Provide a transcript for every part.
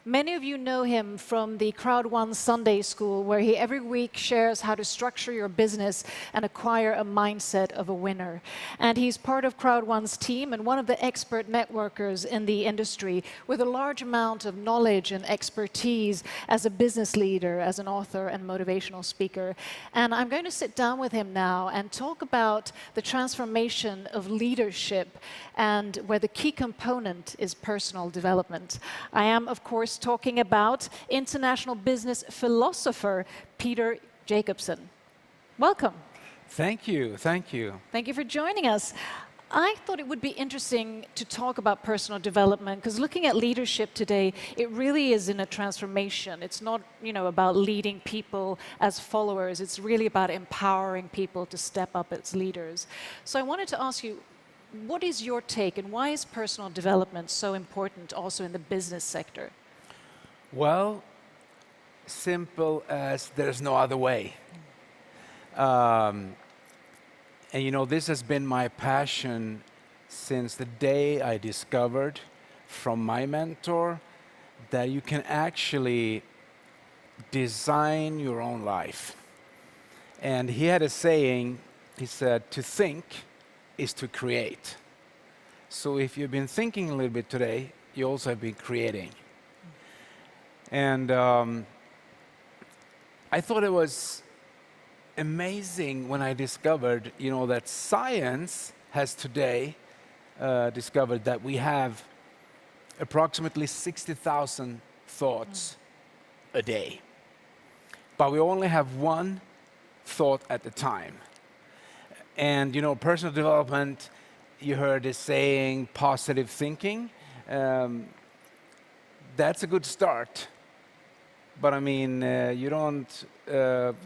Many of you know him from the CROWD1 Sunday School, where he every week shares how to structure your business and acquire a mindset of a winner. And he's part of CROWD1's team and one of the expert networkers in the industry with a large amount of knowledge and expertise as a business leader, as an author and motivational speaker. And I'm going to sit down with him now and talk about the transformation of leadership and where the key component is personal development. I am, of course, talking about international business philosopher Peter Jacobson. Welcome. Thank you. Thank you. Thank you for joining us. I thought it would be interesting to talk about personal development because looking at leadership today, it really is in a transformation. It's not, about leading people as followers. It's really about empowering people to step up as leaders. So I wanted to ask you, what is your take and why is personal development so important also in the business sector? Well, simple as there's no other way. And this has been my passion since the day I discovered from my mentor that you can actually design your own life. And he had a saying, he said, to think is to create. So if you've been thinking a little bit today, you also have been creating. And I thought it was amazing when I discovered, that science has today discovered that we have approximately 60,000 thoughts a day. But we only have one thought at a time. And, personal development, you heard it saying positive thinking. That's a good start. But you don't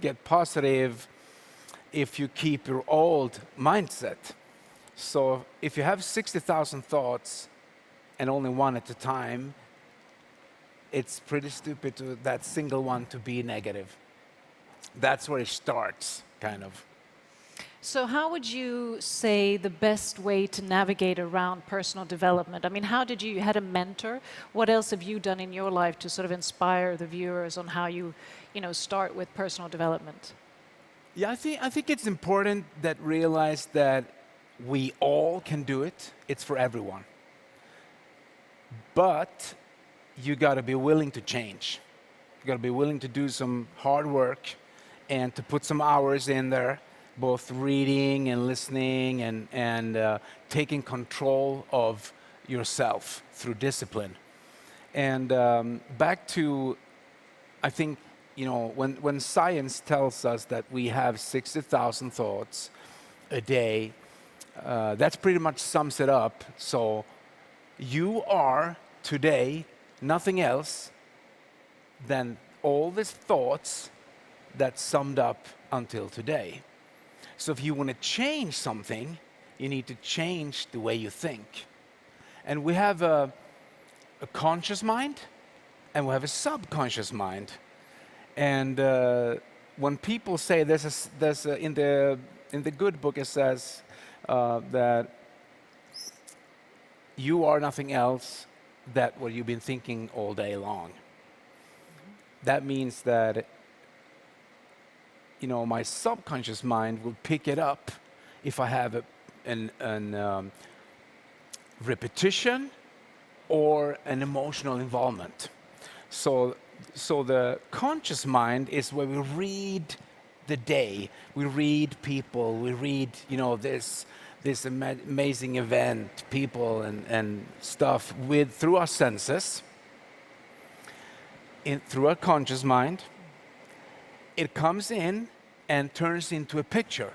get positive if you keep your old mindset. So if you have 60,000 thoughts and only one at a time, it's pretty stupid to that single one to be negative. That's where it starts, kind of. So how would you say the best way to navigate around personal development? How did you had a mentor? What else have you done in your life to sort of inspire the viewers on how you, start with personal development? Yeah, I think it's important that realize that we all can do it. It's for everyone. But you got to be willing to change. You got to be willing to do some hard work and to put some hours in there, both reading and listening and taking control of yourself through discipline. And back to, I think, when science tells us that we have 60,000 thoughts a day, that's pretty much sums it up. So you are today nothing else than all these thoughts that summed up until today. So if you want to change something, you need to change the way you think. And we have a conscious mind, and we have a subconscious mind. And when people say in the good book it says that you are nothing else than what you've been thinking all day long. That means that my subconscious mind will pick it up if I have an repetition or an emotional involvement. So the conscious mind is where we read the day, we read people, we read this amazing event, people and stuff through our senses, through our conscious mind. It comes in and turns into a picture.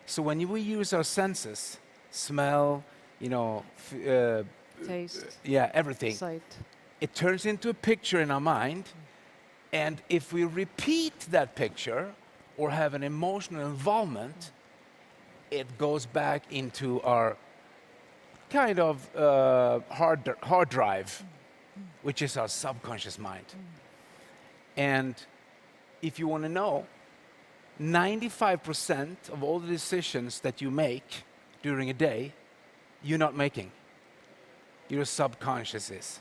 So when we use our senses, smell, Taste. Everything. Sight. It turns into a picture in our mind. And if we repeat that picture or have an emotional involvement, it goes back into our kind of hard drive, which is our subconscious mind. And if you want to know, 95% of all the decisions that you make during a day, you're not making. Your subconscious is.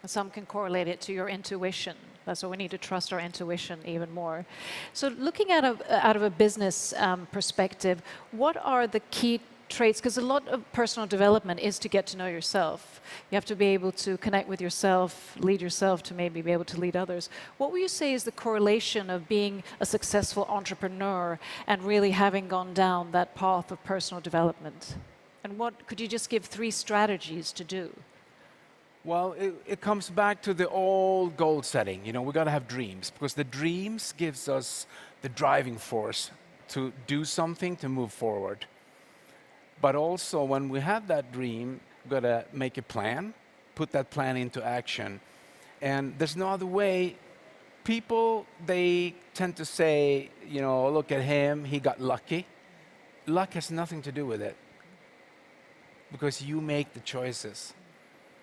Some can correlate it to your intuition. That's why we need to trust our intuition even more. So looking at out of a business perspective, what are the key traits? Because a lot of personal development is to get to know yourself. You have to be able to connect with yourself, lead yourself to maybe be able to lead others. What would you say is the correlation of being a successful entrepreneur and really having gone down that path of personal development? And what could you just give 3 strategies to do? Well, it comes back to the old goal setting. You know, we got to have dreams, because the dreams gives us the driving force to do something, to move forward. But also, when we have that dream, we've got to make a plan, put that plan into action. And there's no other way. People, they tend to say, you know, look at him, he got lucky. Luck has nothing to do with it, because you make the choices.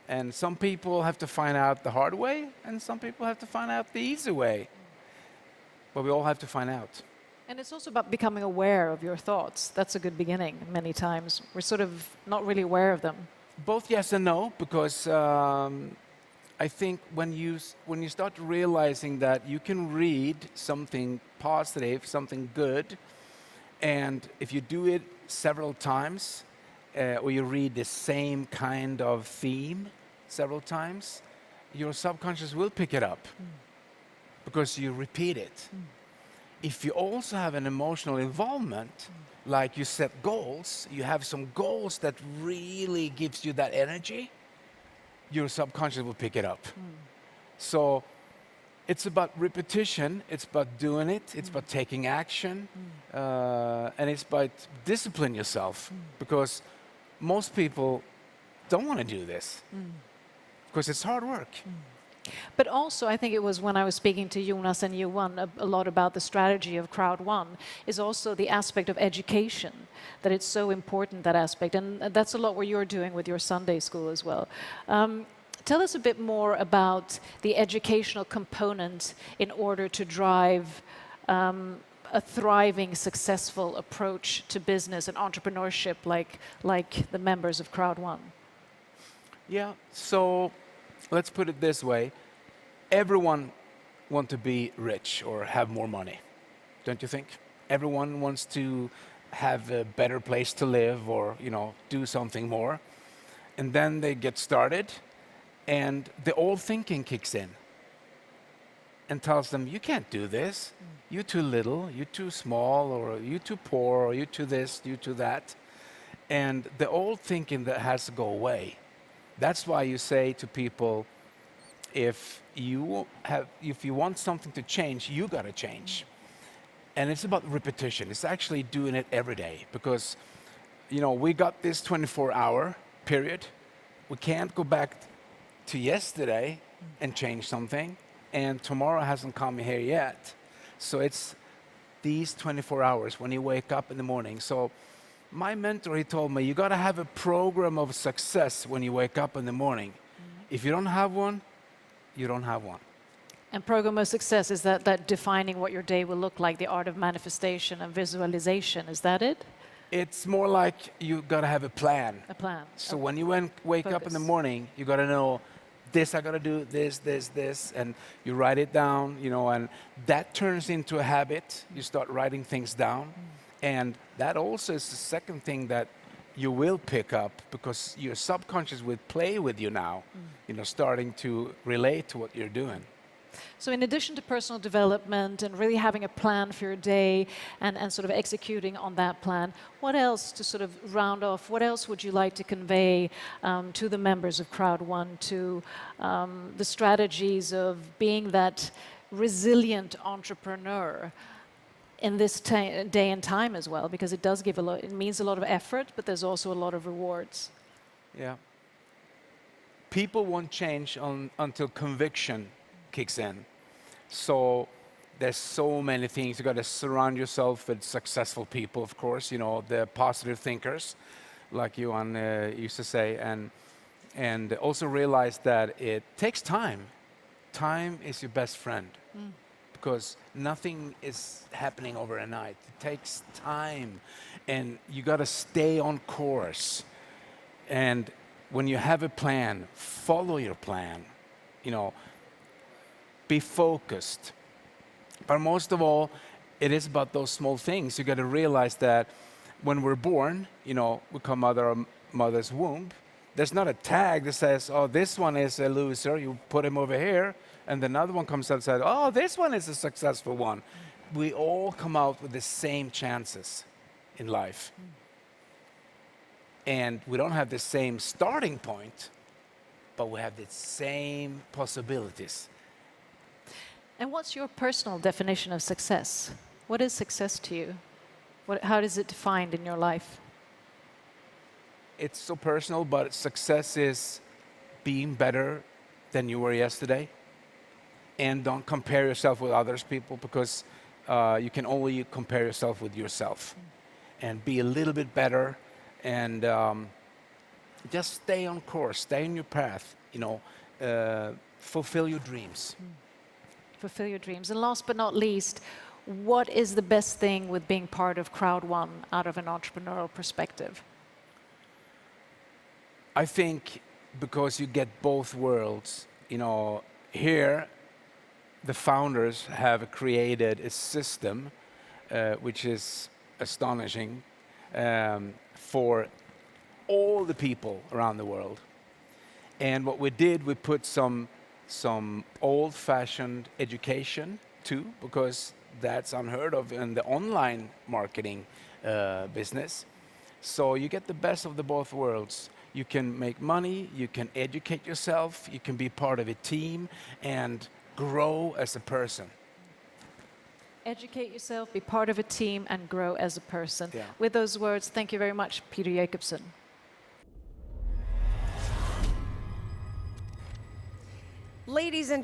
And some people have to find out the hard way, and some people have to find out the easy way. But we all have to find out. And it's also about becoming aware of your thoughts. That's a good beginning many times. We're sort of not really aware of them. Both yes and no, because I think when you start realizing that you can read something positive, something good, and if you do it several times, or you read the same kind of theme several times, your subconscious will pick it up because you repeat it. If you also have an emotional involvement, like you set goals, you have some goals that really gives you that energy, your subconscious will pick it up. So it's about repetition, it's about doing it, it's about taking action, and it's about discipline yourself, because most people don't want to do this, because it's hard work. But also, I think it was when I was speaking to Jonas and Johan a lot about the strategy of CROWD1, is also the aspect of education, that it's so important, that aspect. And that's a lot what you're doing with your Sunday school as well. Tell us a bit more about the educational component in order to drive a thriving, successful approach to business and entrepreneurship like the members of CROWD1. Yeah, so let's put it this way. Everyone wants to be rich or have more money, don't you think? Everyone wants to have a better place to live, or, you know, do something more. And then they get started, and the old thinking kicks in and tells them, you can't do this. You're too little, you're too small, or you're too poor, or you're too this, you're too that. And the old thinking that has to go away. That's why you say to people, if you want something to change, you got to change. And it's about repetition. It's actually doing it every day, because, you know, we got this 24-hour period. We can't go back to yesterday and change something, and tomorrow hasn't come here yet. So it's these 24 hours when you wake up in the morning. So my mentor, he told me, you got to have a program of success when you wake up in the morning. If you don't have one, you don't have one. And program of success, is that defining what your day will look like, the art of manifestation and visualization, is that it? It's more like you got to have a plan. A plan. So when you wake up in the morning, you got to know, this I got to do, this, and you write it down, you know, and that turns into a habit. You start writing things down, and that also is the second thing that you will pick up, because your subconscious will play with you now, you know, starting to relate to what you're doing. So in addition to personal development and really having a plan for your day and sort of executing on that plan, what else, to sort of round off, what else would you like to convey to the members of CROWD1, to the strategies of being that resilient entrepreneur in this day and time as well? Because it does give a lot, it means a lot of effort, but there's also a lot of rewards. Yeah. People won't change until conviction kicks in. So there's so many things. You got to surround yourself with successful people, of course, you know, the positive thinkers, like Johan used to say, and also realize that it takes time. Time is your best friend, because nothing is happening overnight. It takes time, and you got to stay on course. And when you have a plan, follow your plan. Be focused. But most of all, it is about those small things. You got to realize that when we're born, we come out of our mother's womb. There's not a tag that says, oh, this one is a loser. You put him over here. And another one comes out and says, oh, this one is a successful one. We all come out with the same chances in life. And we don't have the same starting point, but we have the same possibilities. And what's your personal definition of success? What is success to you? How is it defined in your life? It's so personal, but success is being better than you were yesterday. And don't compare yourself with others people, because you can only compare yourself with yourself. And be a little bit better, and just stay on course, stay on your path, fulfill your dreams. Fulfill your dreams. And last but not least, what is the best thing with being part of CROWD1 out of an entrepreneurial perspective? I think because you get both worlds. Here the founders have created a system which is astonishing for all the people around the world. And what we did, we put some old-fashioned education too, because that's unheard of in the online marketing business. So you get the best of the both worlds. You can make money, you can educate yourself, you can be part of a team and grow as a person. Educate yourself, be part of a team, and grow as a person. Yeah. With those words, thank you very much, Peter Jacobson. Ladies and